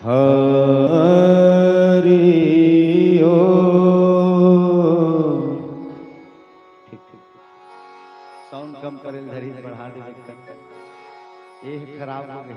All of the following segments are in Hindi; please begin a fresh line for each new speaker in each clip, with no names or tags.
हरि ओम। ठीक ठीक साउंड कम करे धरी बढ़ा दे ये खराब हो गई।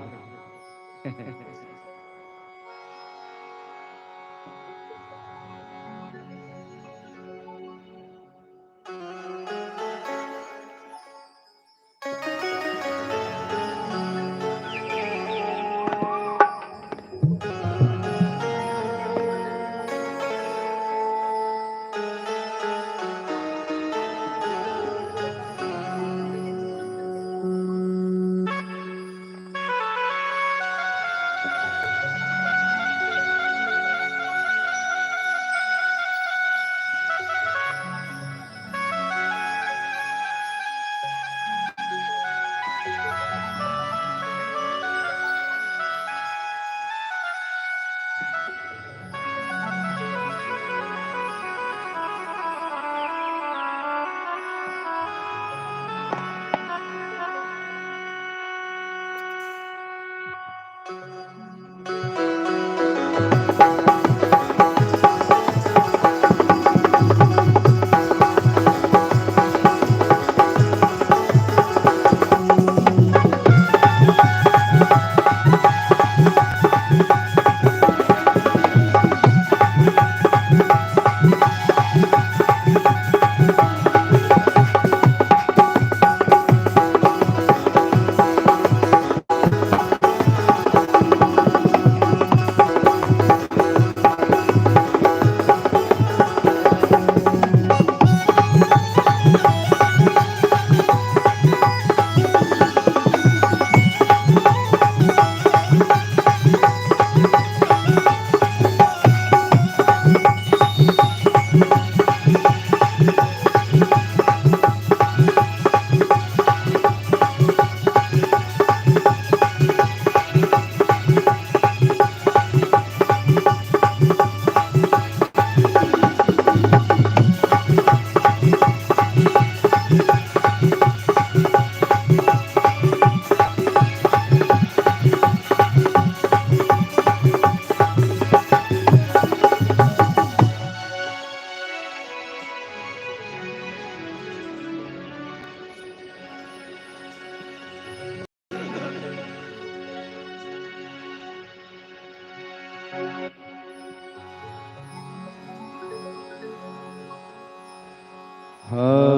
हरि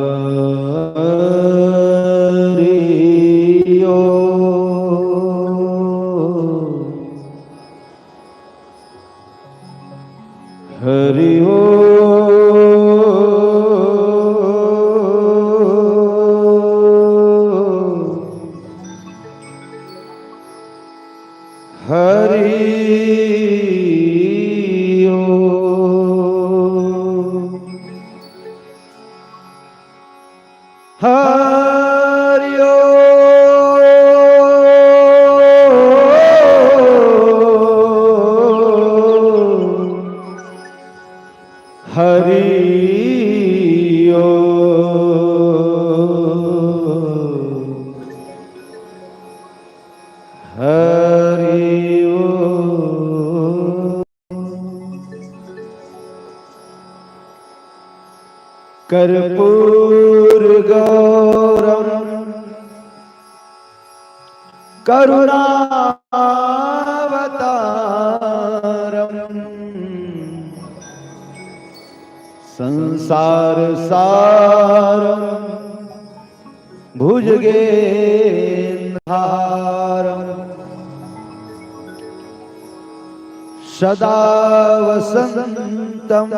ओम। हरि ओम। हरि ओम। हरि ओम। हरि ओम। हरि ओम। कर्पूर गौरम करुणावतारम संसार सारम भुजगेन्द्रहारम सदा वसन्तं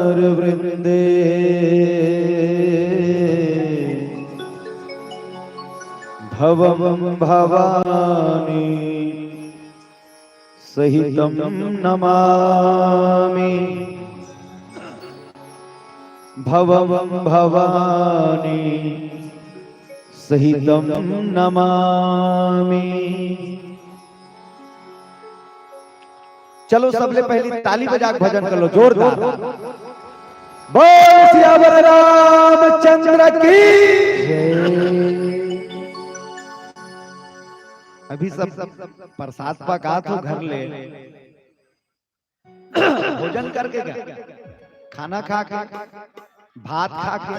हृदयारविन्दे भवं भवानी सहितं नमामि। भवं भवानी सहितं नमामि। चलो सबले पहली ताली बजा के भजन कर लो जोरदार। बोल सियावर रामचंद्र रामचंद्र की अभी सब प्रसाद पका तो घर ले भोजन करके क्या खाना खा के भात खा के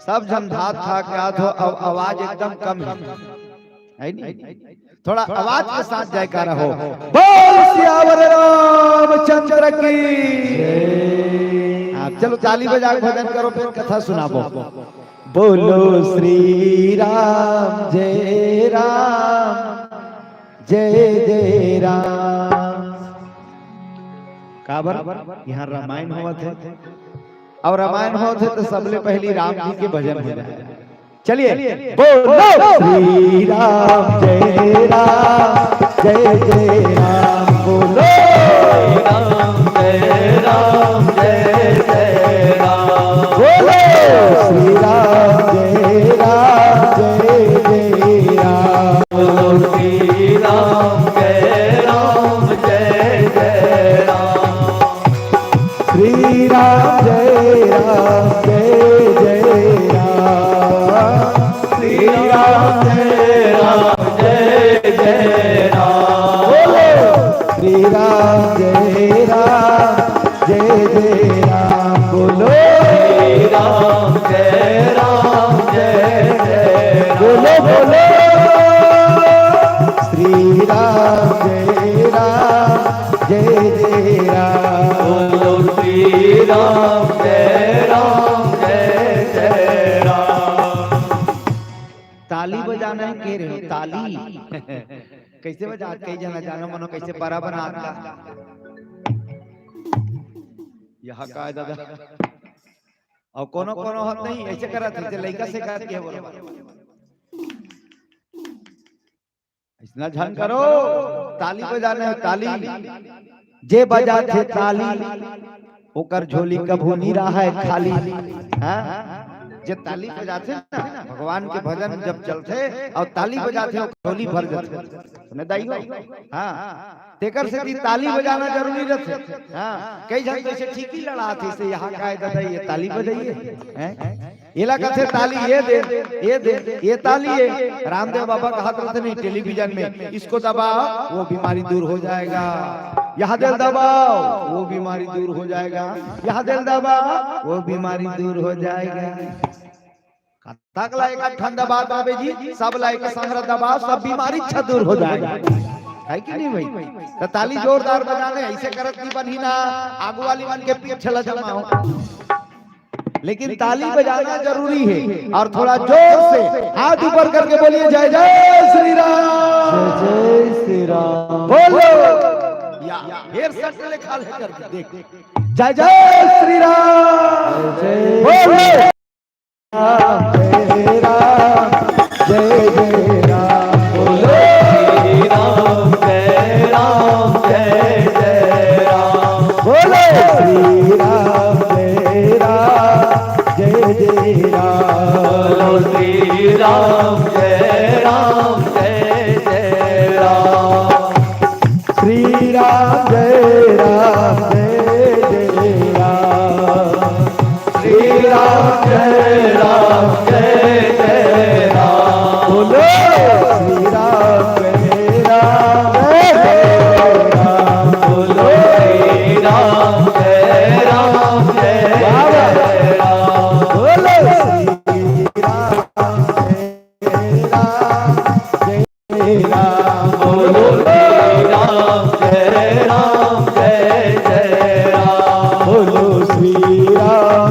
सब जन भात खा के आ तो आवाज एकदम कम है नहीं थोड़ा आवाज के साथ जयकारा हो बोल सियावर रामचंद्र की आप चलो ताली बजा के भजन करो फिर कथा सुनाबो बोलो श्री राम जय राम काबर यहाँ रामायण हुआ थे और रामायण हुआ थे तो सबले पहली राम जी के भजन हो जाए चलिए बोलो श्री राम जय राम बोलो राम जय राम बोलो श्री राम जय राम बोलो श्री राम जय राम श्री राम जय राम श्री राम जय राम बोलो श्री राम जय राम बोलो श्री राम जय बोलो बोलो श्री राम जय राम बोलो श्री राम जय राम ताली बजाना है कह रहे हो ताली कैसे बजा कई जना जानो मनो कैसे बड़ा बना का यहाँ का है दादा और कोनो कोनो हाथ नहीं ऐसे करा थे लड़का से कर के बोलो इतना झन करो ताली बजाना है ताली जे बजा थे ताली ओकर झोली कभू नहीं रहा है खाली हाँ जे ताली बजाते ना भगवान के भजन जब चलते और ताली बजाते हो झोली भर जाते सुने दाई हो हाँ तेकर से भी ताली बजाना जरूरी रहते हाँ कई जन जैसे ठीक ही लड़ा थे से यहाँ का दादा ये ताली बजाइए हैं इलाका से ताली ये ताली है रामदेव बाबा का हाथ रहते नहीं टेलीविजन में इसको दबाओ वो बीमारी दूर हो जाएगा यहाँ दिल दबाओ वो बीमारी दूर हो जाएगा यहाँ दिल दबाओ वो बीमारी दूर हो जाएगा तक लाएगा ठंडा बात आवे जी सब लाएगा संग्रह दबाओ सब बीमारी अच्छा दूर हो जाएगा है कि नहीं भाई तो ताली जोरदार बजाने ऐसे करत नहीं बनी ना आगू वाली मन के पीछे लजमा हो लेकिन ताली बजाना जरूरी है और थोड़ा जोर से हाथ ऊपर करके बोलिए जय जय श्री राम बोलो या फिर सट लिखा है करके देख जय जय श्री राम बोलो जय राम जय राम बोलो श्री राम जय राम बोलो श्री राम जय राम श्री राम जय राम श्री राम जय राम श्री राम जय राम बोलो श्री राम जय राम बोलो श्री राम जय राम बोलो श्री राम जय राम बोलो श्री राम जय राम बोलो श्री राम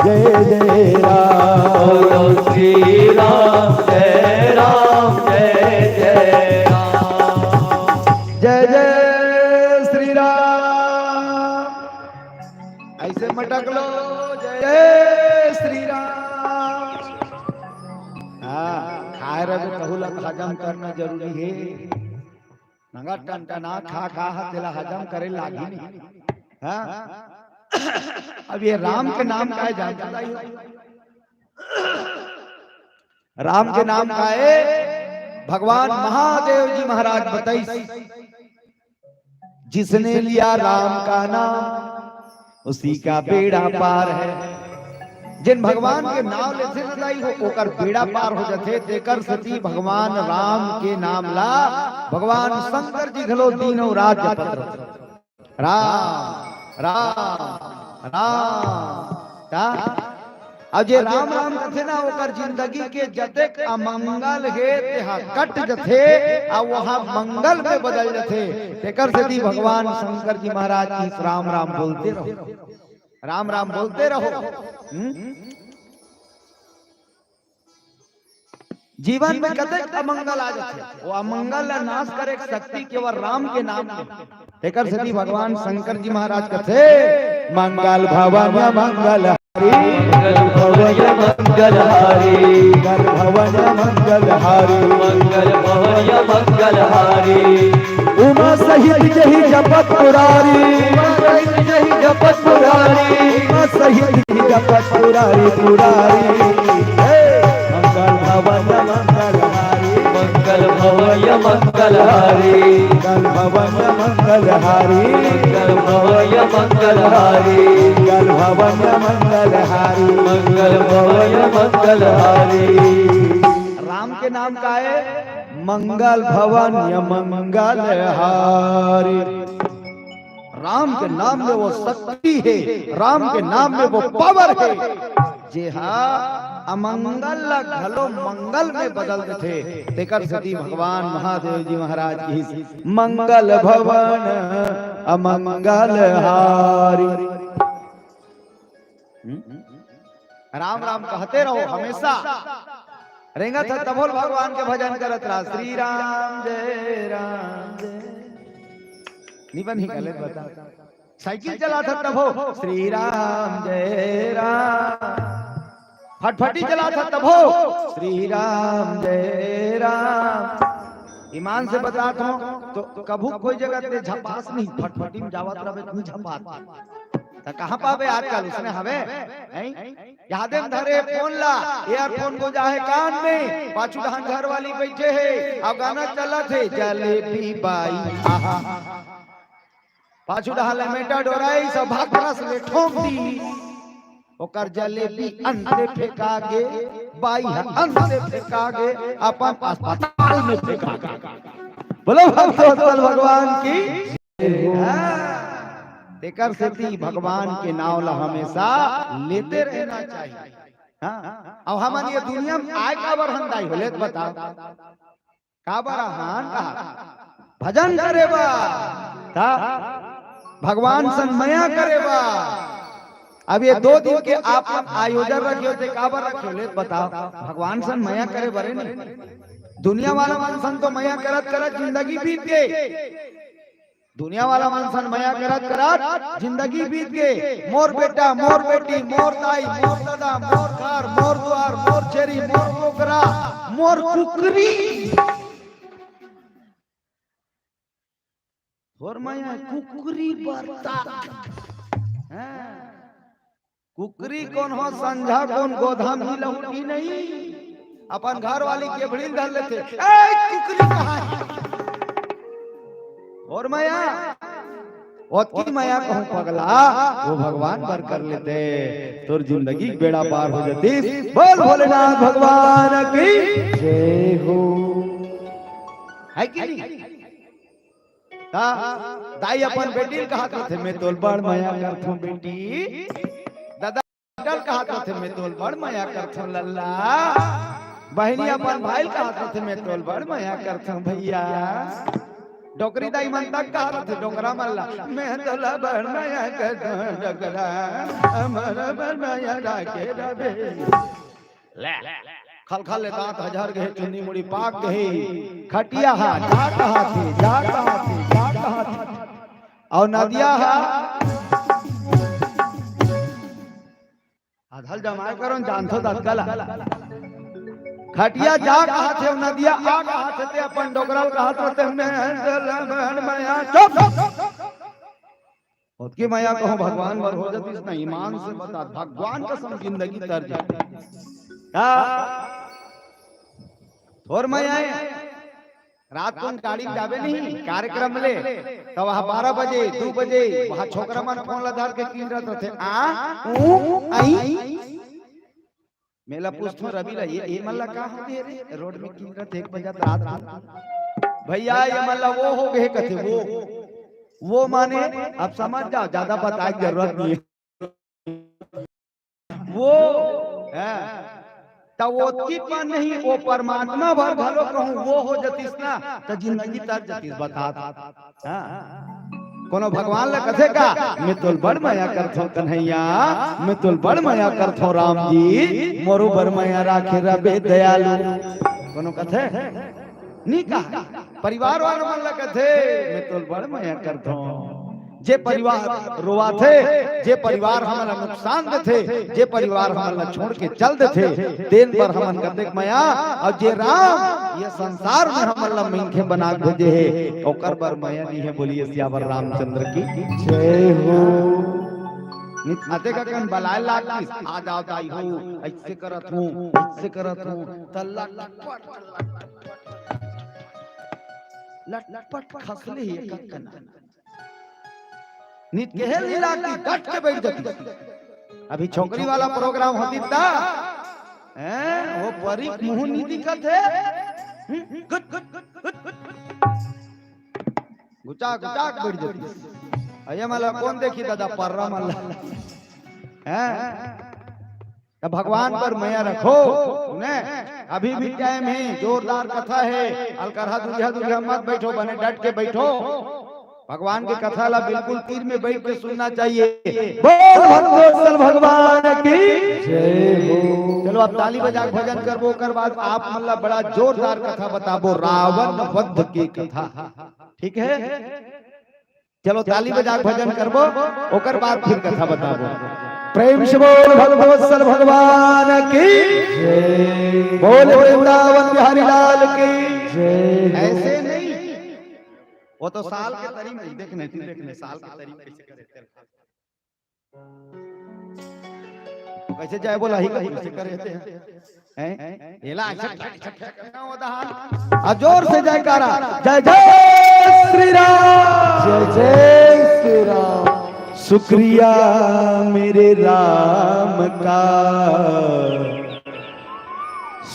जय राम बोलो श्री राम जय राम जय जय श्री राम ऐसे मटक लो जय श्री राम हाँ खाए रहे कहूला हजम करना जरूरी है नंगा टनटना खा खा तेला हजम करे लागी नहीं हाँ अब ये राम के नाम का है जानता ही राम के नाम का है भगवान महादेव जी महाराज बताई जिसने लिया राम का नाम उसी का बेड़ा पार है जिन भगवान के नाम लेते न दाई हो ओकर बेड़ा पार हो जाते। तेकर सती भगवान राम के नाम ला भगवान शंकर जी घलो दीनो राज जपत राम राम राम का। अब जे राम राम कथे ना ओकर जिंदगी के जतेक अमंगल हे तेहा कट जथे आ वहां मंगल में बदल जथे। तेकर सती भगवान शंकर जी महाराज की राम राम बोलते रहो, राम राम बोलते रहो। जीवन में कतक अमंगल आ जाते वो अमंगल ला नाश करे शक्ति केवल राम के नाम में। तेकर सती भगवान शंकर जी महाराज कथे मंगल भवन मंगल मंगल भवन मंगल हारी मंगल भवन मंगल हारी मंगल भवन मंगल हारी उमा सहित जही जपत पुरारी उमा सहित जही जपत पुरारी उमा सहित जपत पुरारी पुरारी मंगल भवन मंगल हारी मंगल भवन मंगल हारी मंगल भवन मंगल हारी मंगल भवन मंगल हारी मंगल भवन मंगल हारी मंगल भवन मंगल हारी। राम के नाम का है मंगल भवन या मंगल हारी। राम के नाम में वो शक्ति है, राम के नाम में वो पावर है। जी हाँ अमंगल घलो मंगल में बदल थे। तेकर सती भगवान महादेव जी महाराज की मंगल भवन अमंगल हारी। राम राम कहते रहो हमेशा। रेंगा था तबोल भगवान के भजन करत रहा श्री राम जय राम जय। निबन ही गलत बता। साइकिल चला था तब हो श्री राम जय राम। फटफटी चला था तब हो श्री राम जय राम। ईमान से बताता हूँ तो कभू कोई जगह ते झपास नहीं फटफटी में जावत रहे तू झपात तो कहाँ पावे आजकल उसने हवे यादें धरे फोन ला ईयरफोन को जाए कान में पाछू धान घर वाली बैठे है अब गाना चला थे जलेबी बाई पाछू ढाले मेटा डोराई सब भाग रस ले ठोक दी ओकर जलेबी अंदर फेंका गे बाई अंदर फेंका गे अपन अस्पताल में फेंका गे। बोलो भगवान की तेकर सती भगवान के नाम ला हमेशा लेते रहना चाहिए। हाँ अब हमारी ये दुनिया में आय का बरहन दाई बोले बताओ का बरहन का भजन करेबा भगवान सन्मया करेबा। अब ये 2 दिन के आप आयोजन रखे होते काबर रखे होले बताओ भगवान सन्मया करे बरे नहीं। दुनिया वाला मनसन तो मया करत करत जिंदगी बीत गए। दुनिया वाला मनसन मया करत करत जिंदगी बीत गए। मोर बेटा मोर बेटी मोर दाई मोर दादा मोर घर मोर द्वार मोर चेरी मोर पोखरा मोर कुकरी और माया कुकरी बरता। कुकरी कौन हो संझा कौन गोधाम ही लहुटी नहीं अपन घर वाली के बड़ी धर लेते कुकरी कहाँ है। और माया की माया कहूँ पगला वो भगवान पर कर लेते तो जिंदगी बेड़ा पार हो जाती। बोल भोलेनाथ भगवान की जय हो। है कि नहीं दाई अपन बेटी कहा थे मैं तोल बड़ माया करथूं बेटी। दादा कहा थे मैं तोल बड़ माया करथूं लल्ला। बहनी अपन भाई कहा थे मैं तोल बड़ माया करथूं भैया। डोकरी दाई मन तक कहा थे डोकरा मल्ला मैं तोला बड़ माया करथूं डोकरा हमारा बड़ माया राखे रबे। ले खल खल ले दांत हजार गए चुन्नी मुड़ी पाक गए खटिया हा जा कहा थे जा कहा थे जा कहा थे और नदिया हा आधल जमाए करो जानथो दत्कला खटिया जा कहा थे नदिया आ कहा थे अपन डोगरल कहा थे मैं बहन माया चुप उसकी माया कहो भगवान वर हो जाती इसना ईमान से बता भगवान कसम जिंदगी तर जाती। और मैं आए रात को गाड़ी जावे नहीं कार्यक्रम ले तो वहां 12 बजे 2 बजे वहां छोकरा मन फोन लगा के कीन रहते थे आ आई मेला पूछ तो रवि ये मल्ला का हो गए रे रोड में की करत 1 बजे रात भैया ये मल्ला वो हो गए कथे वो माने अब समझ जाओ ज्यादा बताए की जरूरत नहीं है वो है तो वो की पर नहीं वो परमात्मा भर भलो कहूं वो हो जतिस ना तो जिंदगी तर जतिस बता हां कोनो भगवान ला कथे का मैं तोल बड़ माया करथो कन्हैया मैं तोल बड़ माया करथो राम जी मोरू बड़ माया राखे रबे दयालु कोनो कथे नी कहा परिवार वालों मन ला कथे मैं तोल बड़ माया करथो जे परिवार रोवा थे जे परिवार हमला नुकसान दे थे जे परिवार हमला छोड़ के चल दे थे देन पर हमन करते माया और जे राम ये संसार में हमला मिंखे बना भेजे है ओकर बर माया नहीं है बोलिए सियावर रामचंद्र की जय हो नित आते का कन बलाय लाग आ जाओ दाई हो ऐसे करत हूं तल्ला लटपट खसले ही कक्कना नित केहल लीला की डट के बैठ जाती अभी छोकरी वाला प्रोग्राम होती था हैं वो परी मुंह नहीं दिखत है गुचा बैठ जाती अये मला कौन देखी दादा पर्रा मला हैं तो भगवान पर माया रखो ने अभी भी टाइम है जोरदार कथा है अलकरहा दुल्हा मत बैठो बने डट के बैठो भगवान की कथा ला बिल्कुल तीर में बैठ के सुनना चाहिए बोल भगवान भगवान की जय हो चलो आप ताली बजा के भजन करबो कर बाद आप मल्ला बड़ा जोरदार कथा बताबो रावण वध की कथा ठीक है चलो ताली बजा के भजन करबो ओकर बाद फिर कथा बताबो प्रेम से बोल भगवत्सल भगवान की जय बोल वृंदावन बिहारी लाल की जय ऐसे नहीं वो तो साल के तरीके देखने साल के तरीके कैसे करे कैसे जाए बोला ही कैसे करे हैं एला अच्छा होता है जोर से जयकारा जय जय श्री राम जय श्री राम शुक्रिया मेरे राम का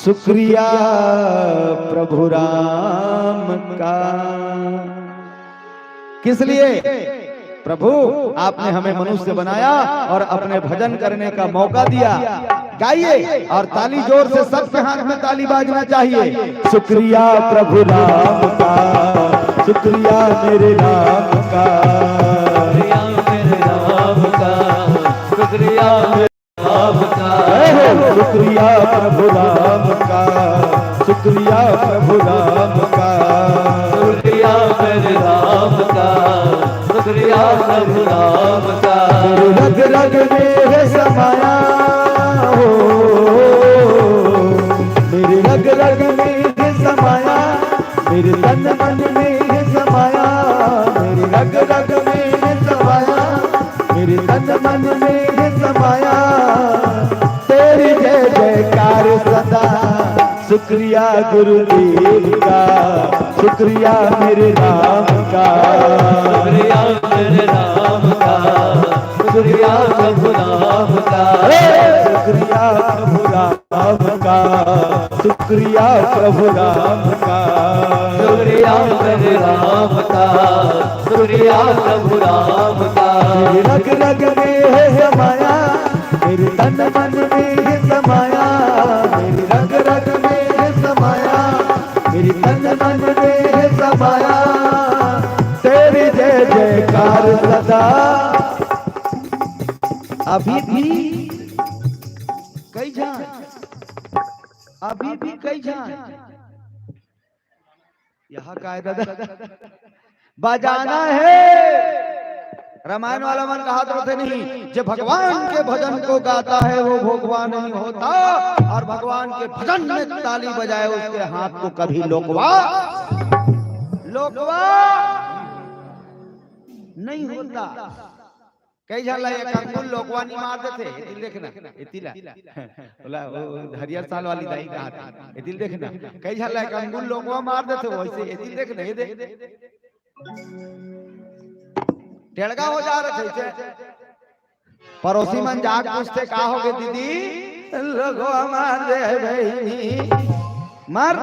शुक्रिया प्रभु राम का किस लिए प्रभु आपने हमें मनुष्य बनाया और अपने भजन करने का मौका दिया गाइए और ताली जोर से सबके हाथ में ताली बाजना चाहिए शुक्रिया प्रभु राम का शुक्रिया मेरे राम का मेरे राम का शुक्रिया मेरे राम का शुक्रिया प्रभु राम का शुक्रिया प्रभु राम का शुक्रिया मेरे राम का शुक्रिया प्रभु राम का रग रग में है समाया हो मेरे रग रग में है समाया मेरे तन मन में है समाया मेरे रग रग में है समाया मेरे तन मन में है समाया तेरी जय जयकार सदा शुक्रिया गुरुदेव का शुक्रिया मेरे राम का शुक्रिया मेरे राम का शुक्रिया प्रभु राम का शुक्रिया प्रभु राम का शुक्रिया प्रभु राम का शुक्रिया मेरे राम का शुक्रिया प्रभु राम का रग रग में है समाया मेरे तन मन में है समाया मेरी रग रग में है समाया मेरी तन मन में है समाया तेरी जय जयकार सदा अभी भी कई जान अभी भी कई जान यहाँ का है दादा बजाना है रामायण वाला मन कहा तो नहीं जो भगवान के भजन को गाता है वो भोगवा नहीं होता और भगवान के भजन में ताली बजाए उसके हाथ को कभी लोकवा नहीं होता कई झाला एक अंगुल लोकवा नहीं मार देते दिल देखना इतिला बोला हरियर साल वाली दाई कहा था दिल देखना कई झाला एक अंगुल लोकवा मार देते वैसे ये दिल देखना ये देख टेढ़गा हो जा रहे थे पड़ोसी मन जाग पूछते का हो गए दीदी लोगो मार दे भाई मार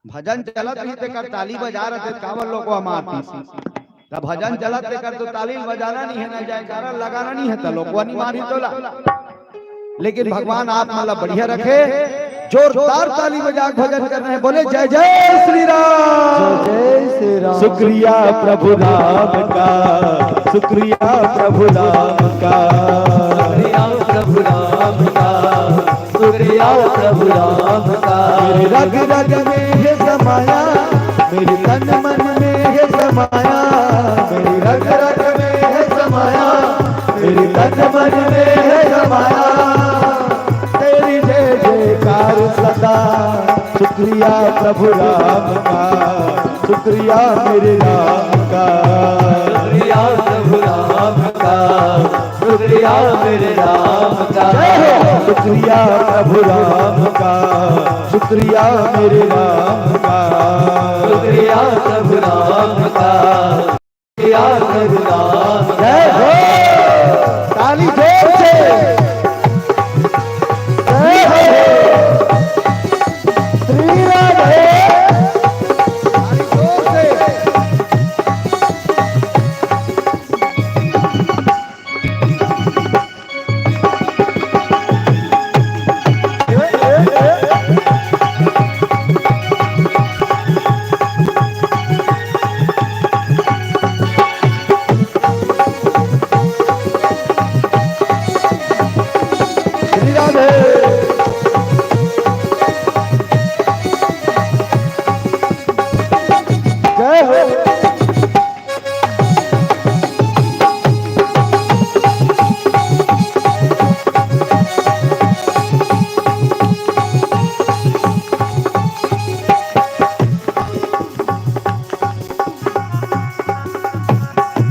भजन चलत ही ते कर ताली बजा रहे थे कावल लोगो मारती तब भजन चलत ते कर तो ताली बजाना नहीं है ना जयकारा लगाना नहीं है तो लोगो नहीं मारी तोला। लेकिन भगवान आप मतलब बढ़िया रखे जोरदार ताली बजा भजन कर रहे हैं। बोले जय जय श्री राम जय श्री राम।
शुक्रिया प्रभु राम का शुक्रिया प्रभु राम का शुक्रिया प्रभु राम का शुक्रिया प्रभु राम का। मेरे रग रग में है समाया मेरे तन मन में है समाया मेरी रग रग में है समाया मेरे तन मन में है समाया तेरी जय जयकार सदा। शुक्रिया प्रभु राम का शुक्रिया मेरे राम का शुक्रिया प्रभु राम का शुक्रिया मेरे राम का शुक्रिया प्रभु राम का शुक्रिया मेरे राम का शुक्रिया प्रभु राम का शुक्रिया प्रभु राम का। जय हो ताली जोर से जय हो श्री राधे ताली जोर से।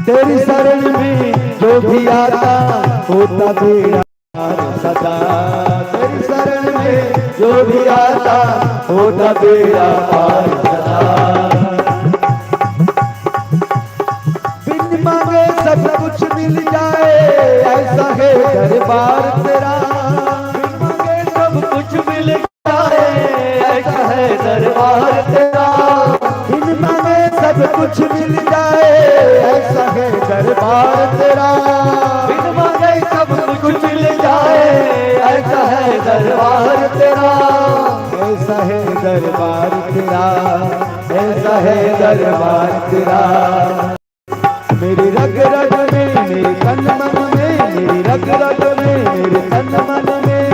तेरी शरण में जो भी आता होता बेड़ा पार सदा। तेरी शरण में जो भी आता होता बेड़ा पार सदा। बिन मांगे सब कुछ मिल जाए ऐसा है दरबार तेरा। बिन मांगे सब कुछ मिल जाए ऐसा है दरबार तेरा। बिन मांगे सब कुछ मिल जाए ऐसा है दरबार तेरा। बिन मांगे सब कुछ मिल जाए ऐसा है दरबार तेरा। ऐसा है दरबार तेरा ऐसा है दरबार तेरा। मेरे रग रग में मेरे तन मन में मेरी रग रग में मेरे तन मन में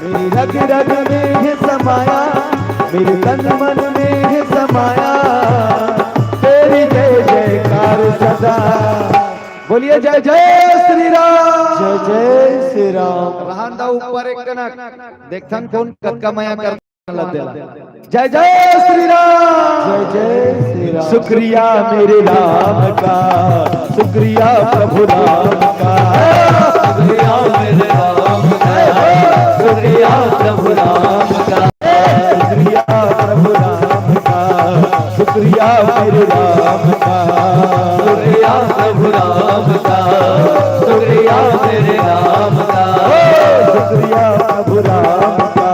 मेरी रग रग में है समाया मेरे तन मन में है समाया तेरी जय जयकार सदा। बोलिए जय जय श्री राम जय जय श्री राम।
रहंदा ऊपर एक कनक देखथन कौन कक्का माया कर देला। जय जय श्री राम
जय जय श्री राम।
शुक्रिया मेरे राम का शुक्रिया प्रभु राम का
शुक्रिया मेरे राम का शुक्रिया प्रभु राम का
शुक्रिया प्रभु राम का शुक्रिया मेरे राम का
शुक्रिया प्रभु राम का शुक्रिया मेरे राम का
शुक्रिया प्रभु राम का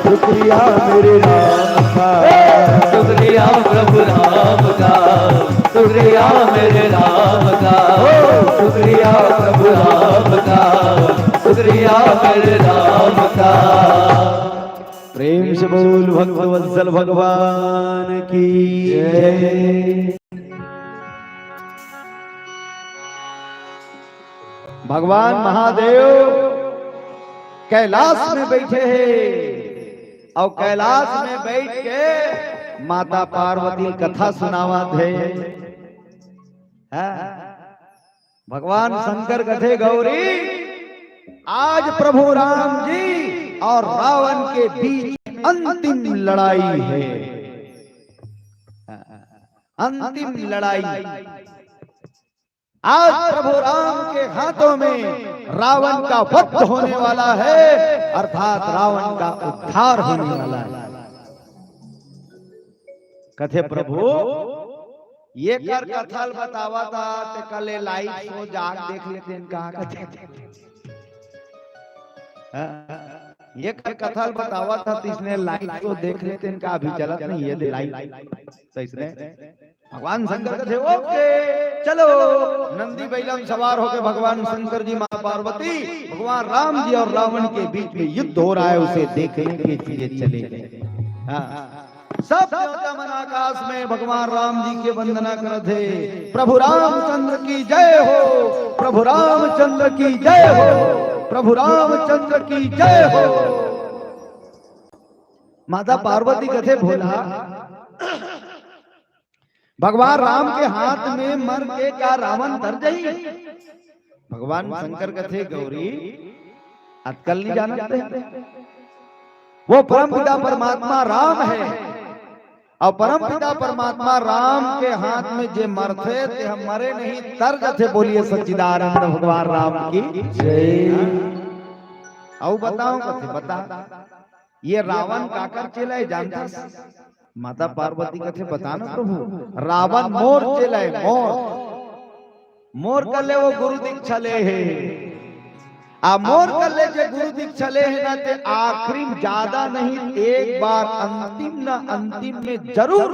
शुक्रिया मेरे राम का
शुक्रिया प्रभु राम का शुक्रिया मेरे राम का शुक्रिया प्रभु राम का शुक्रिया मेरे राम का।
प्रेम से बोल भक्त वत्सल भगवान की जय। भगवान महादेव कैलाश में बैठे हैं और कैलाश में बैठ के माता पार्वती कथा सुनावा थे। भगवान शंकर कथे गौरी आज प्रभु राम जी और रावण के बीच अंतिम लड़ाई है। अंतिम लड़ाई आज प्रभु राम के हाथों में रावण का वध होने वाला है अर्थात रावण का उद्धार होने वाला है। कथे प्रभु ये कर कथल बतावा था ते कल लाइव शो जाग देख लेते इनका कथे ये कथा बतावा था तो इसने लाइट को देख लेते इनका अभी चलत नहीं ये लाइट तो इसने भगवान शंकर थे ओके चलो नंदी बैलम सवार होके भगवान शंकर जी मां पार्वती भगवान राम जी और रावण के बीच में युद्ध हो रहा है उसे देखने के लिए चले गए। सब देवता मन आकाश में भगवान राम जी के वंदना करते प्रभु रामचंद्र की जय हो, प्रभु रामचंद्र की जय हो, प्रभु रामचंद्र की जय हो। माता पार्वती कथे भोला भगवान राम के हाथ में मर के का रावण तर जाई। भगवान शंकर कथे गौरी अतकल नहीं जानते वो परम पिता परमात्मा राम है और परम पिता परमात्मा राम के हाथ में जे मरथे ते हम मरे नहीं तर जथे। बोलिए सच्चिदानंद भगवान राम की जय। आओ बताओ कथे बता ये रावण काकर चला है जानता माता पार्वती कथे बताना प्रभु रावण मोर चला है मोर मोर कले वो गुरु दीक्षा ले है आ मोर कले जे गुरु दीक्षा ले है ना ते आखिरी ज्यादा नहीं एक बार अंतिम ना अंतिम में जरूर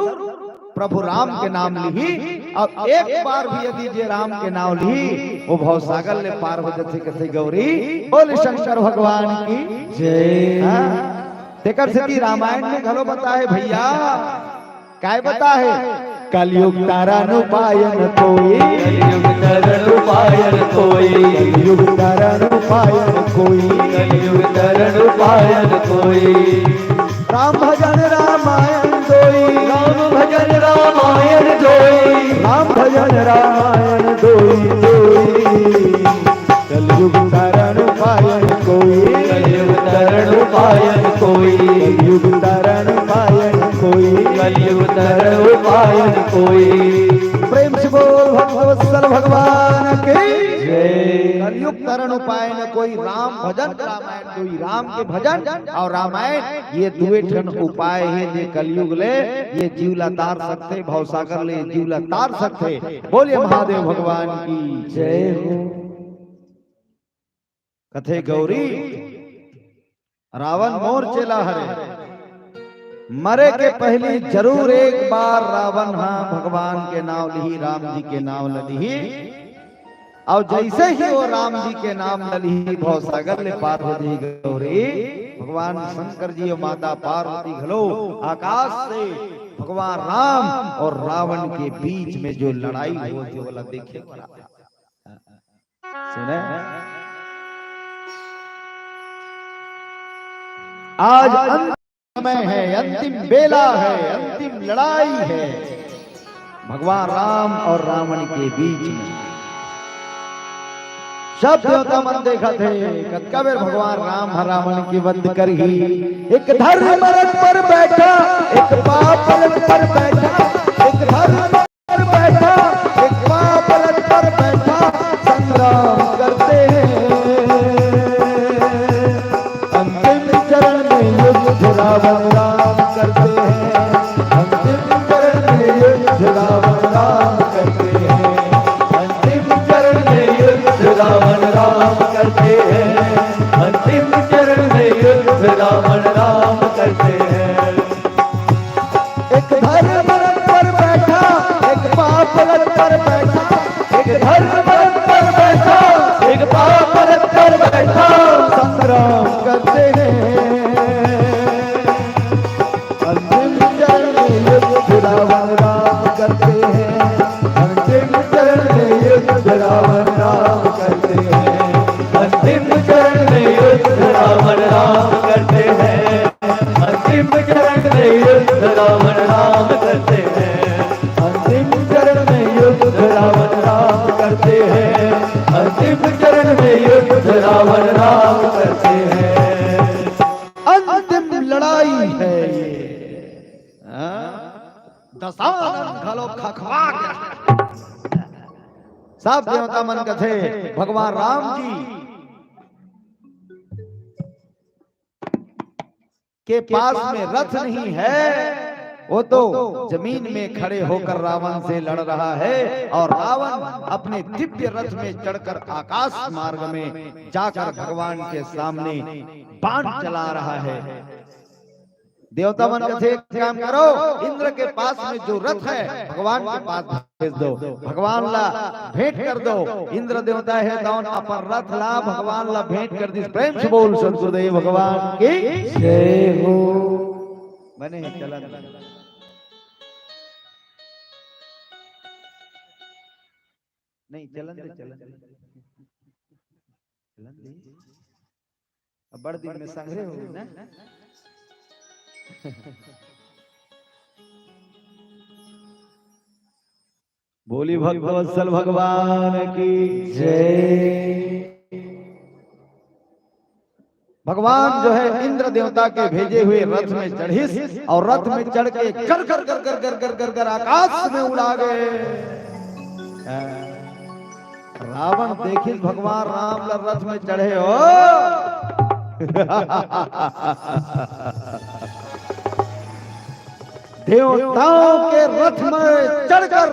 प्रभु राम के नाम ली और एक बार भी यदि जे राम के नाम ली वो भव सागर ले पार हो जाते कथे गौरी। बोले शंकर भगवान की जय। तेकर से रामायण में घलो बता है भैया काय बता है कलयुग तारण उपायन कोई,
कलयुग तारण उपायन कोई,
कलयुग तारण उपायन कोई,
कलयुग तारण उपायन कोई।
राम भजन रामायण दोई,
राम भजन रामायण दोई,
राम भजन रामायण दोई दोई। कलयुग तारण उपायन कोई,
कलयुग तारण उपायन कोई,
कलयुग तारण उपायन कोई,
कलयुग तारण उपायन कोई।
प्रेम से बोल भक्तवत्सल भगवान के जय। कलयुग तरण उपाय न कोई राम भजन रामायण कोई राम के भजन और रामायण ये दुए ठन उपाय है जे कलयुग ले ये जीवला तार सकते भवसागर ले जीवला तार सकते। बोलिए महादेव भगवान की जय हो। कथे गौरी रावण मोर चला हरे मरे के पहले जरूर एक बार रावण हाँ भगवान के नाम लिही राम जी के नाम ललिही और जैसे ही वो राम जी के नाम ललिही भवसागर ले पार हो जाई गौरी। भगवान शंकर जी और माता पार्वती घलो आकाश से भगवान राम और रावण के बीच में जो लड़ाई होती है वाला देखे सुने आज अंतिम समय है अंतिम बेला है अंतिम लड़ाई है भगवान राम और रावण के बीच में। सब देवता मन देखा थे कतका बेर भगवान राम रावण की वध कर ही एक धर्म रथ पर बैठा एक पाप रथ पर बैठा एक धर्म पर बैठा एक पाप रथ पर बैठा संग्राम करते हैं अंतिम चरण में युद्ध रावण राम करते हैं अंतिम चरण में युद्ध रावण राम करते हैं
अंतिम चरण में युद्ध रावण राम करते हैं अंतिम चरण में युद्ध रावण राम करते हैं।
एक धर्म रथ पर बैठा एक पाप रथ पर बैठा
एक धर्म रथ पर बैठा एक पाप रथ पर बैठा
संग्राम करते हैं अंतिम चरण में युद्ध रावण राम करते हैं अंतिम चरण में युद्ध रावण राम करते हैं
अंतिम चरण में युद्ध रावण राम करते हैं अंतिम चरण में युद्ध रावण राम करते हैं
अंतिम चरण में युद्ध रावण राम करते हैं
अंतिम चरण में युद्ध रावण राम करते हैं।
अंतिम लड़ाई है दशानन घलो खखवा गया। सब देवता मन कथे भगवान राम जी के पास में रथ नहीं है वो तो जमीन में खड़े होकर रावण से लड़ रहा है और रावण अपने दिव्य रथ में चढ़कर आकाश मार्ग में जाकर भगवान के सामने बाण चला रहा है। देवता मन कहते एक काम करो, इंद्र के पास में जो रथ है भगवान के पास भेज दो, भगवान ला भेंट कर दो। इंद्र देवता है कौन, अपन रथ ला भगवान ला भेंट कर दी। प्रेम से बोल सतगुरुदेव भगवान की जय हो। बने चलन नहीं, चलन दे चलन दे, अब बड़ दिन में संग्रह हो ना। बोली भक्तवत्सल भगवान की जय। भगवान जो है इंद्र देवता के भेजे हुए रथ में चढ़ी और रथ में चढ़ के कर कर कर कर कर कर कर कर आकाश में उड़ा गए। रावण देखिए भगवान राम रथ में चढ़े हो। देवताओं के रथ में चढ़कर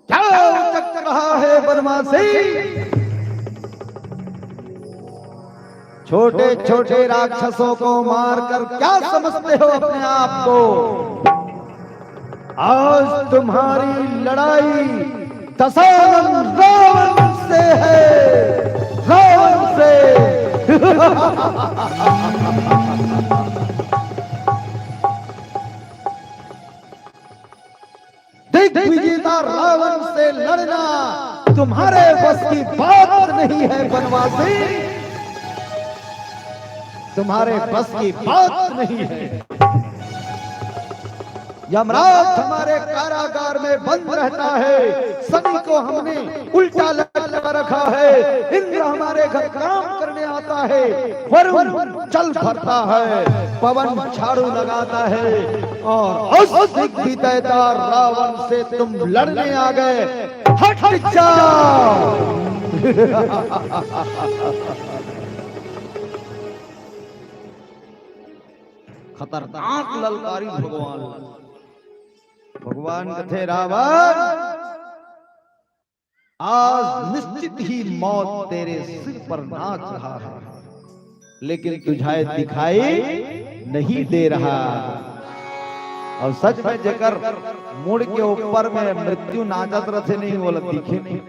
क्या चक रहा है बदमाशी। छोटे छोटे राक्षसों को मारकर क्या समझते हो अपने आप को। आज तुम्हारी लड़ाई दशानन रावण से है, रावण से। दिग्विजेता रावण से लड़ना तुम्हारे बस की बात नहीं है बनवासी, तुम्हारे बस की बात नहीं है। यमराज हमारे कारागार में बंद रहता है, शनि को हमने उल्टा लगा रखा है। इंद्र हमारे घर काम करने आता है, वरुण जल भरता है, पवन झाड़ू लगाता है और उस दिग्विजेता रावण से तुम लड़ने आ गए। हट जाओ। खतरनाक ललकारी भगवान। भगवान कथे रावण आज निश्चित ही मौत तेरे सिर पर नाच रहा है, लेकिन तुझे दिखाई नहीं दे रहा। और सच में जकर मुड़ के ऊपर में मृत्यु नाचत रहे नहीं, बोला दिखे नहीं।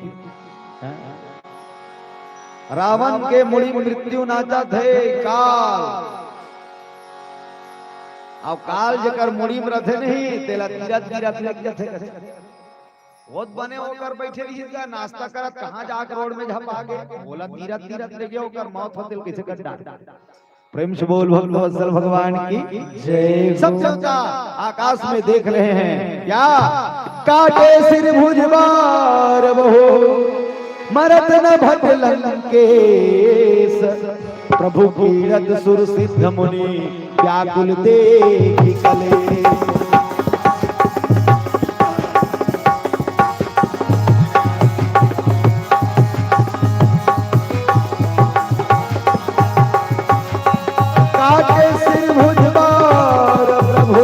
रावण के मुड़ी मृत्यु नाचत है काल। अब काल जकर मुड़ी में रथे नहीं, तेला तीरथ तीरथ लग जाते। बहुत बने होकर बैठे रही का नाश्ता करत, कहां जाकर रोड में झप आगे। बोला तीरथ तीरथ ले गया होकर मौत होते कैसे कर डाल। प्रेम से बोल भक्तवत्सल भगवान की जय। सब देवता आकाश में देख रहे हैं क्या। काटे सिर भुजबार बहु मरत न भट लंकेश, प्रभु कीरत सुर सिद्ध मुनि व्याकुल देखि कलेश। काटे सिर भुजबार प्रभु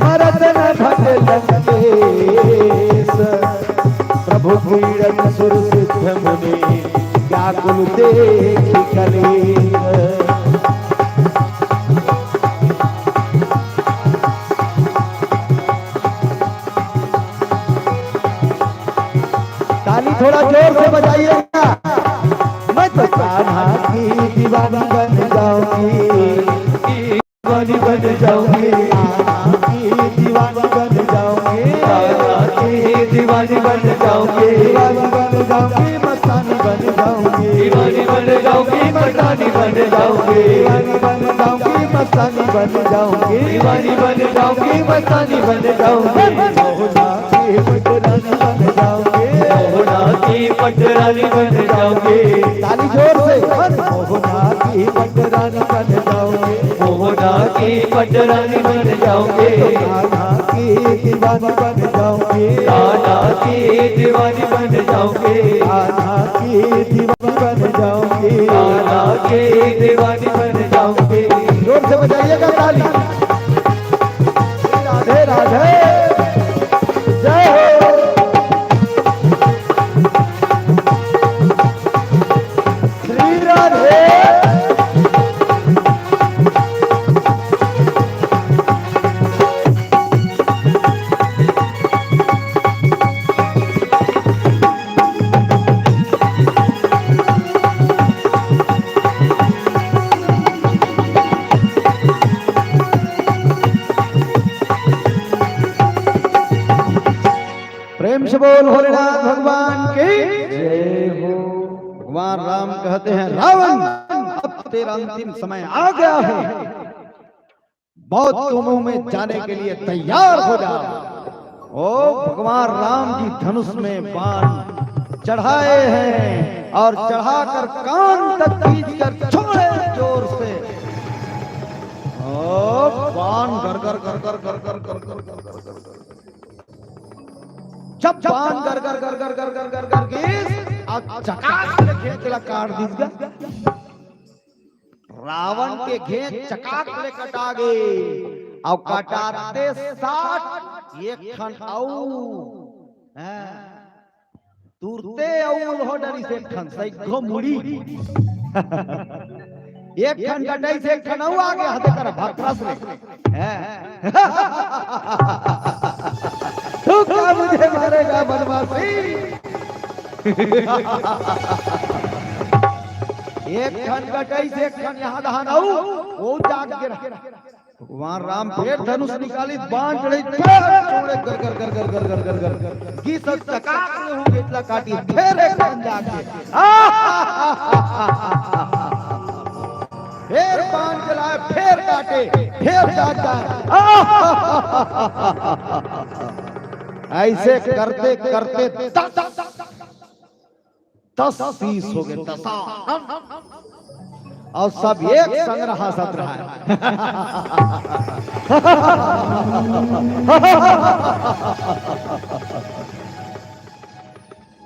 मरत न भट लंकेश, प्रभु कीरत सुर सिद्ध मुनि व्याकुल देखि कलेश। ताली थोड़ा जोर से बजाइएगा। मैं तो कान्हा की दीवानी बन जाऊंगी, दीवानी बन जाऊंगी, दीवानी बन जाऊंगी, दीवानी बन जाऊंगी, दीवानी बन जाऊंगी, मस्तानी बन जाऊंगी, दीवानी बन जाऊंगी, मस्तानी बन जाऊंगी, दीवानी बन जाऊंगी, मस्तानी बन जाऊंगी, दीवानी बन जाऊंगी, मस्तानी बन जाऊंगी। मोहना की पटरानी बन जाऊंगी, मोहना की पटरानी बन जाऊंगी। ताली जोर से। मोहना की पटरानी बन जाऊंगी, मोहना की पटरानी बन जाऊंगी, कान्हा की दीवानी बन जाऊंगी, कान्हा की दीवानी बन जाऊंगी।
जाऊंगी,
कान्हा की दीवानी बन जाऊंगी,
कान्हा की दीवानी बन जाऊंगी।
जोर से बजाइएगा ताली। राधे राधे, जय हो। श्री राधे। प्रेम से बोल भोलेनाथ भगवान की
जय हो।
भगवान राम कहते हैं, रावण अब तेरा अंतिम समय आ गया है, बहुत के मुंह में जाने के लिए तैयार हो जा। ओ भगवान राम जी धनुष में बाण चढ़ाए हैं और चढ़ाकर कान तक खींच कर छोड़े जोर से। ओ बाण कर कर कर कर कर कर कर कर कर कर कर कर जब बाण कर कर कर कर कर कर कर कर के चकाक ले खेतला काट दीजिएगा। रावण के घेत चकाक ले कटा गए और कटाते 60 एक खन तुरते औल हो डरी से खन सही घो मुड़ी एक खन कटाई से एक खन आगे हाथे कर भक्तरस ले तू क्या मुझे मारेगा बनवासी। एक खन कटाई से एक खन यहाँ दहान आऊ वो जाग गिरा। भगवान राम फिर धनुष निकाली बाण चढ़ी छोड़े कर कर कर कर कर कर कर कर की सब चकाक में हो इतना काटी फिर एक खन जाके फिर बाण चलाए फिर काटे फिर जाता ऐसे करते करते 10 पीस हो गए 10 और सब एक संग रहा सत रहा है।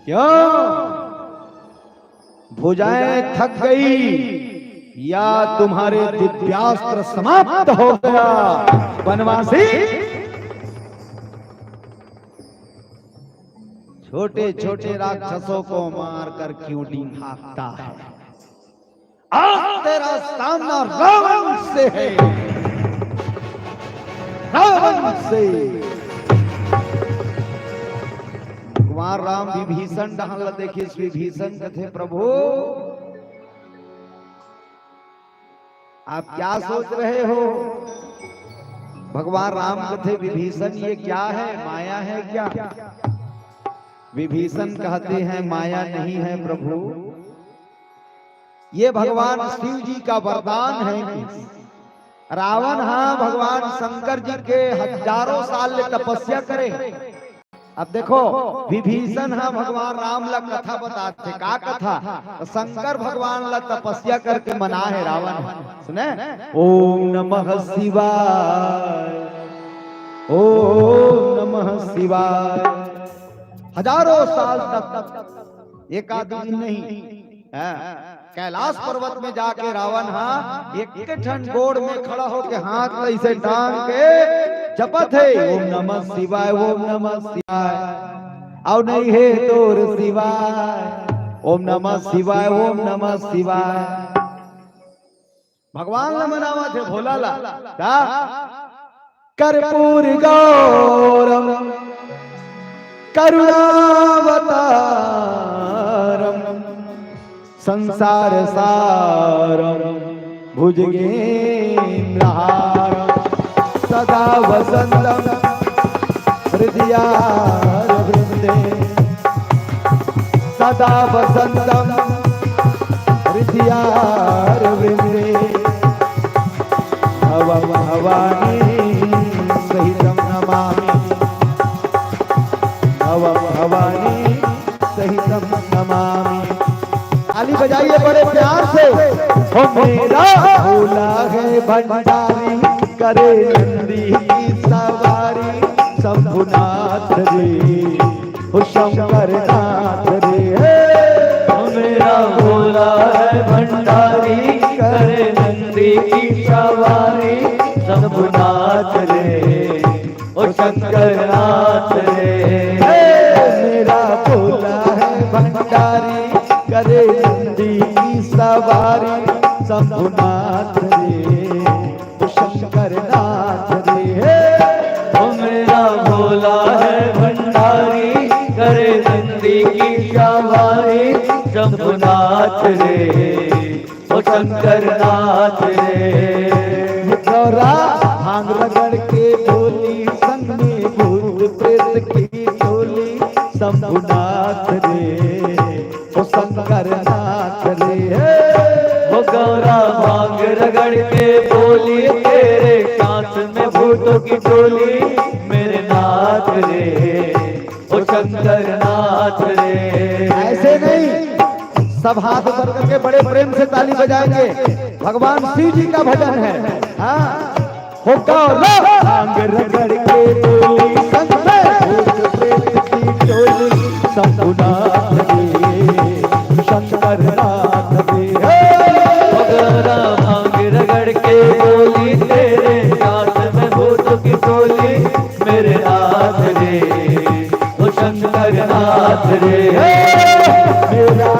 क्यों भुजाएं थक गई या तुम्हारे दिव्यास्त्र समाप्त हो गया वनवासी। छोटे छोटे राक्षसों को मारकर क्यों हाँकता है। आज तेरा सामना रावण से है, रावण से। भगवान राम विभीषण डहल देखिए, विभीषण कथे प्रभु आप क्या सोच रहे हो। भगवान राम कथे विभीषण ये क्या है, माया है क्या। विभीषण कहते हैं माया नहीं है प्रभु, ये भगवान शिव जी का वरदान है। रावण हाँ भगवान शंकर जी के हजारों साल ले तपस्या करे। अब देखो विभीषण हाँ भगवान राम ला कथा बताते का कथा, तो शंकर भगवान ला तपस्या करके मना है रावण। सुने ओम नमः शिवाय, ओम नमः शिवाय। हजारों साल तक एक आदमी नहीं कैलाश पर्वत में जाके रावण हाँ एक ठन गोड़ में खड़ा होके हाथ ऐसे टांग के जपत है ओम नमः शिवाय, ओम नमः शिवाय। और नहीं है तोर शिवाय, ओम नमः शिवाय, ओम नमः शिवाय। भगवान ने मनावा थे भोला ला कर्पूर गौरम करुणावतारम संसार सारम भुजगेन्द्रहारम सदा वसंतम हृदयारविंदे, सदा वसंतम हृदयारविंदे। भवं भवानी सहितं नमामि, भवं भवानी सहितं नमामि। ताली बजाइए बड़े प्यार से। हो मेरा भोला है भंडारी, करे नंदी की सवारी। शंभुनाथ रे, हो शंकर नाथ रे।
भंडारी करे नंदी की सवारी शंभुनाथ रे ओ शंकर नाथ रे। मेरा भोला है भंडारी करे नंदी की सवारी शंभुनाथ रे ओ शंकर नाथ रे। ओ मेरा भोला है भंडारी करे नंदी की सवारी शंभुनाथ रे ओ शंकर नाथ रे। गौरा भांग रगड़ के बोली संग में भूत प्रेत की टोली शंभुनाथ रे ओ शंकर नाथ रे। ओ गौरा भांग रगड़ के बोली तेरे सांस में भूतों की टोली मेरे नाथ रे ओ शंकर नाथ रे।
ऐसे नहीं, सब हाथ ऊपर करके बड़े प्रेम से ताली बजाएंगे। भगवान शिव जी का भजन है। हाँ हो गौरा भांग रगड़ के बोली संग में भूत प्रेत की टोली शंभुनाथ रे शंकर नाथ रे।
ओ गौरा भांग रगड़ के बोली तेरे सांस में भूतों की टोली मेरे नाथ रे ओ शंकर नाथ रे।
मेरा